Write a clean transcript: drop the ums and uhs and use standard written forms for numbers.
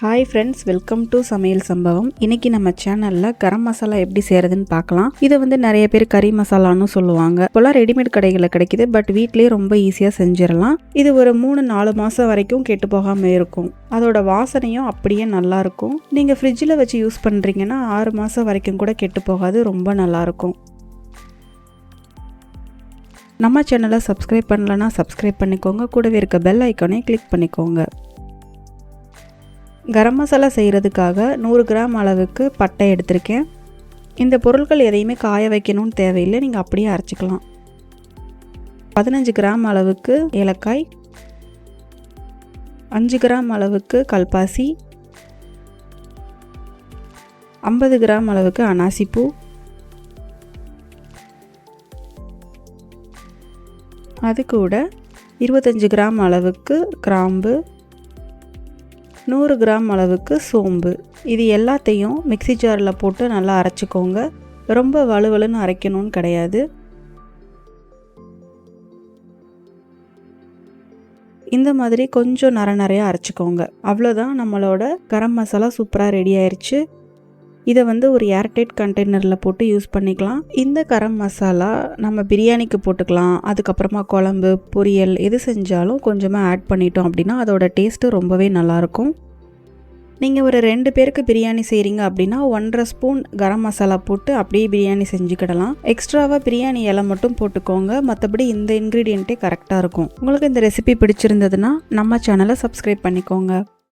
Hi friends, welcome to சமையல் சம்பவம். இன்னைக்கு நம்ம சேனல்ல கரம் மசாலா எப்படி செய்யறதுன்னு பார்க்கலாம். இதை நிறைய பேர் கறி மசாலான்னு சொல்லுவாங்க. இப்போலாம் ரெடிமேட் கடைகளில் கிடைக்குது, பட் வீட்லயே ரொம்ப ஈஸியாக செஞ்சிடலாம். இது ஒரு 3-4 மாதம் வரைக்கும் கெட்டு போகாம இருக்கும். அதோட வாசனையும் அப்படியே நல்லா இருக்கும். நீங்கள் ஃப்ரிட்ஜில் வச்சு யூஸ் பண்ணுறீங்கன்னா 6 மாதம் வரைக்கும் கூட கெட்டு போகாது, ரொம்ப நல்லா இருக்கும். நம்ம சேனலை சப்ஸ்கிரைப் பண்ணலன்னா சப்ஸ்கிரைப் பண்ணிக்கோங்க. கூடவே இருக்க பெல் ஐக்கானே கிளிக் பண்ணிக்கோங்க. கரம் மசாலா செய்கிறதுக்காக 100 கிராம் அளவுக்கு பட்டை எடுத்திருக்கேன். இந்த பொருட்கள் எதையுமே காய வைக்கணும்னு தேவையில்லை, நீங்கள் அப்படியே அரைச்சிக்கலாம். 15 கிராம் அளவுக்கு ஏலக்காய், 5 கிராம் அளவுக்கு கல்பாசி, 50 கிராம் அளவுக்கு அனாசிப்பூ, அது கூட 25 கிராம் அளவுக்கு கிராம்பு, 100 கிராம் அளவுக்கு சோம்பு. இது எல்லாத்தையும் மிக்ஸி ஜாரில் போட்டு நல்லா அரைச்சிக்கோங்க. ரொம்ப வலுவலுன்னு அரைக்கணும்னு கிடையாது. இந்த மாதிரி கொஞ்சம் நிறையா அரைச்சிக்கோங்க. அவ்வளோதான், நம்மளோட கரம் மசாலா சூப்பராக ரெடி ஆயிடுச்சு. இதை ஒரு ஏர்டைட் கண்டெய்னரில் போட்டு யூஸ் பண்ணிக்கலாம். இந்த கரம் மசாலா நம்ம பிரியாணிக்கு போட்டுக்கலாம். அதுக்கப்புறமா குழம்பு, பொரியல் எது செஞ்சாலும் கொஞ்சமாக ஆட் பண்ணிட்டோம் அப்படின்னா அதோட டேஸ்ட்டு ரொம்பவே நல்லாயிருக்கும். நீங்கள் ஒரு 2 பேருக்கு பிரியாணி செய்கிறீங்க அப்படின்னா 1.5 ஸ்பூன் கரம் மசாலா போட்டு அப்படியே பிரியாணி செஞ்சுக்கிடலாம். எக்ஸ்ட்ராவாக பிரியாணி இலை மட்டும் போட்டுக்கோங்க. மற்றபடி இந்த இன்க்ரீடியண்ட்டே கரெக்டாக இருக்கும். உங்களுக்கு இந்த ரெசிபி பிடிச்சிருந்ததுன்னா நம்ம சேனலை சப்ஸ்கிரைப் பண்ணிக்கோங்க.